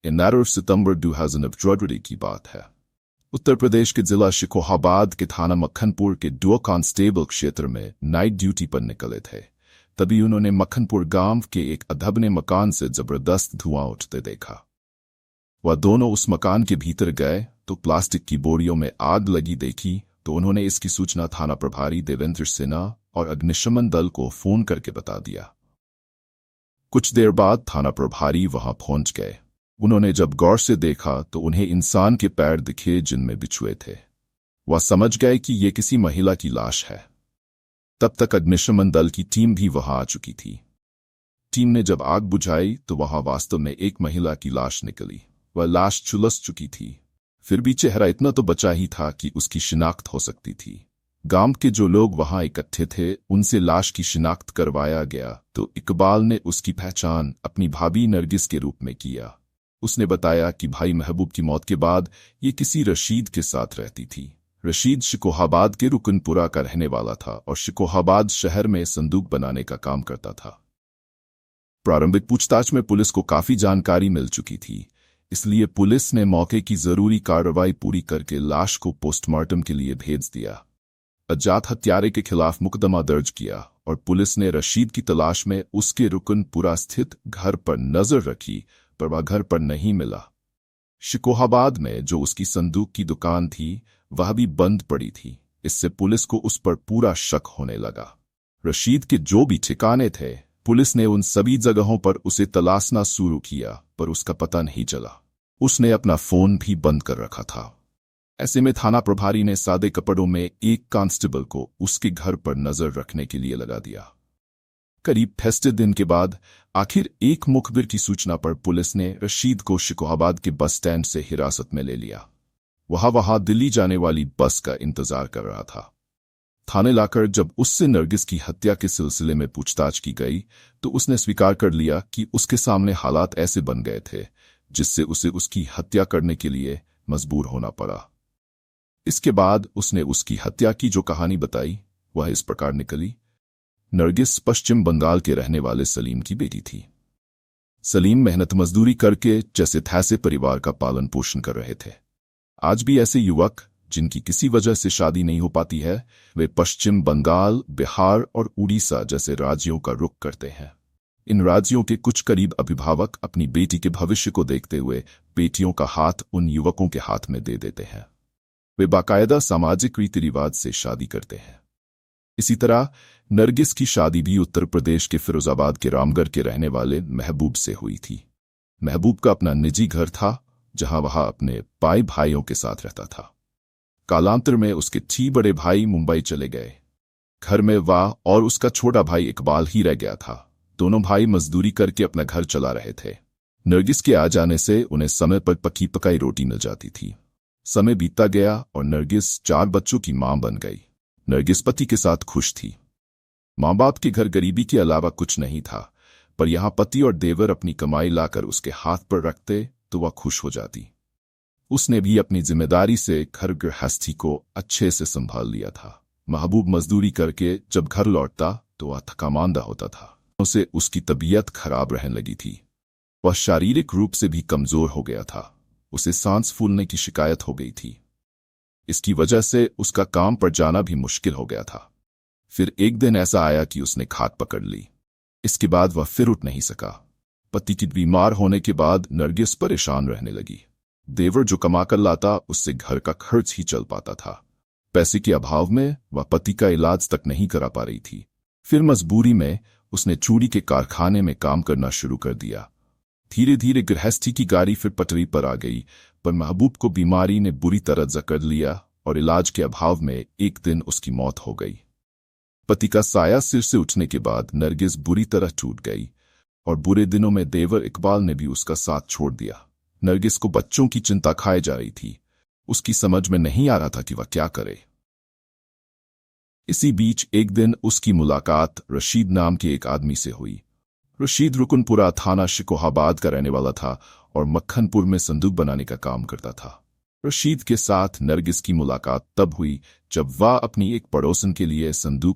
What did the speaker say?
11 सितंबर 2023 की बात है। उत्तर प्रदेश के जिला शिकोहाबाद के थाना मक्खनपुर के डुआ कांस्टेबल क्षेत्र में नाइट ड्यूटी पर निकले थे। तभी उन्होंने मक्खनपुर गांव के एक अधबने मकान से जबरदस्त धुआं उठते देखा। वह दोनों उस मकान के भीतर गए तो प्लास्टिक की बोरियों में आग लगी देखी तो उन्होंने इसकी सूचना थाना प्रभारी देवेंद्र सिन्हा और अग्निशमन दल को फोन करके बता दिया। कुछ देर बाद थाना प्रभारी वहां पहुंच गए। उन्होंने जब गौर से देखा तो उन्हें इंसान के पैर दिखे जिनमें बिछुए थे। वह समझ गए कि ये किसी महिला की लाश है। तब तक अग्निशमन दल की टीम भी वहां आ चुकी थी। टीम ने जब आग बुझाई तो वहां वास्तव में एक महिला की लाश निकली। वह लाश झुलस चुकी थी, फिर भी चेहरा इतना तो बचा ही था कि उसकी शिनाख्त हो सकती थी। गांव के जो लोग वहां इकट्ठे थे उनसे लाश की शिनाख्त करवाया गया तो इकबाल ने उसकी पहचान अपनी भाभी नरगिस के रूप में किया। उसने बताया कि भाई महबूब की मौत के बाद ये किसी रशीद के साथ रहती थी। रशीद शिकोहाबाद के रुकनपुरा का रहने वाला था और शिकोहाबाद शहर में संदूक बनाने का काम करता था। प्रारंभिक पूछताछ में पुलिस को काफी जानकारी मिल चुकी थी, इसलिए पुलिस ने मौके की जरूरी कार्रवाई पूरी करके लाश को पोस्टमार्टम के लिए भेज दिया। अज्ञात हत्यारे के खिलाफ मुकदमा दर्ज किया और पुलिस ने रशीद की तलाश में उसके रुकनपुरा स्थित घर पर नजर रखी, पर वह घर पर नहीं मिला। शिकोहाबाद में जो उसकी संदूक की दुकान थी वह भी बंद पड़ी थी। इससे पुलिस को उस पर पूरा शक होने लगा। रशीद के जो भी ठिकाने थे पुलिस ने उन सभी जगहों पर उसे तलाशना शुरू किया, पर उसका पता नहीं चला। उसने अपना फोन भी बंद कर रखा था। ऐसे में थाना प्रभारी ने सादे कपड़ों में एक कांस्टेबल को उसके घर पर नजर रखने के लिए लगा दिया। करीब 10 दिन के बाद आखिर एक मुखबिर की सूचना पर पुलिस ने रशीद को शिकोहाबाद के बस स्टैंड से हिरासत में ले लिया। वहां दिल्ली जाने वाली बस का इंतजार कर रहा था। थाने लाकर जब उससे नरगिस की हत्या के सिलसिले में पूछताछ की गई तो उसने स्वीकार कर लिया कि उसके सामने हालात ऐसे बन गए थे जिससे उसे उसकी हत्या करने के लिए मजबूर होना पड़ा। इसके बाद उसने उसकी हत्या की जो कहानी बताई वह इस प्रकार निकली। नरगिस पश्चिम बंगाल के रहने वाले सलीम की बेटी थी। सलीम मेहनत मजदूरी करके जैसे तैसे परिवार का पालन पोषण कर रहे थे। आज भी ऐसे युवक जिनकी किसी वजह से शादी नहीं हो पाती है वे पश्चिम बंगाल, बिहार और उड़ीसा जैसे राज्यों का रुख करते हैं। इन राज्यों के कुछ करीब अभिभावक अपनी बेटी के भविष्य को देखते हुए बेटियों का हाथ उन युवकों के हाथ में दे देते हैं। वे बाकायदा सामाजिक रीति रिवाज से शादी करते हैं। इसी तरह नरगिस की शादी भी उत्तर प्रदेश के फिरोजाबाद के रामगढ़ के रहने वाले महबूब से हुई थी। महबूब का अपना निजी घर था जहां वह अपने भाइयों के साथ रहता था। कालांतर में उसके 3 बड़े भाई मुंबई चले गए। घर में वह और उसका छोटा भाई इकबाल ही रह गया था। दोनों भाई मजदूरी करके अपना घर चला रहे थे। नरगिस के आ जाने से उन्हें समय पर पकी पकाई रोटी मिल जाती थी। समय बीतता गया और नरगिस 4 बच्चों की मां बन गई। नरगिस पति के साथ खुश थी। मां बाप के घर गरीबी के अलावा कुछ नहीं था, पर यहां पति और देवर अपनी कमाई लाकर उसके हाथ पर रखते तो वह खुश हो जाती। उसने भी अपनी जिम्मेदारी से घर गृहस्थी को अच्छे से संभाल लिया था। महबूब मजदूरी करके जब घर लौटता तो वह थकामांदा होता था। उसे उसकी तबीयत खराब रहने लगी थी। वह शारीरिक रूप से भी कमजोर हो गया था। उसे सांस फूलने की शिकायत हो गई थी। इसकी वजह से उसका काम पर जाना भी मुश्किल हो गया था। फिर एक दिन ऐसा आया कि उसने खाट पकड़ ली। इसके बाद वह फिर उठ नहीं सका। पति की बीमार होने के बाद नरगिस परेशान रहने लगी। देवर जो कमाकर लाता उससे घर का खर्च ही चल पाता था। पैसे के अभाव में वह पति का इलाज तक नहीं करा पा रही थी। फिर मजबूरी में उसने चूड़ी के कारखाने में काम करना शुरू कर दिया। धीरे धीरे गृहस्थी की गाड़ी फिर पटरी पर आ गई, पर महबूब को बीमारी ने बुरी तरह जकड़ लिया और इलाज के अभाव में एक दिन उसकी मौत हो गई। पति का साया सिर से उठने के बाद नरगिस बुरी तरह टूट गई और बुरे दिनों में देवर इकबाल ने भी उसका साथ छोड़ दिया। नरगिस को बच्चों की चिंता खाए जा रही थी। उसकी समझ में नहीं आ रहा था कि वह क्या करे। इसी बीच एक दिन उसकी मुलाकात रशीद नाम के एक आदमी से हुई। रशीद रुकनपुरा थाना शिकोहाबाद का रहने वाला था और मक्खनपुर में संदूक बनाने का काम करता था। रशीद के साथ नरगिस की मुलाकात तब हुई जब वह अपनी एक पड़ोसन के लिए संदूक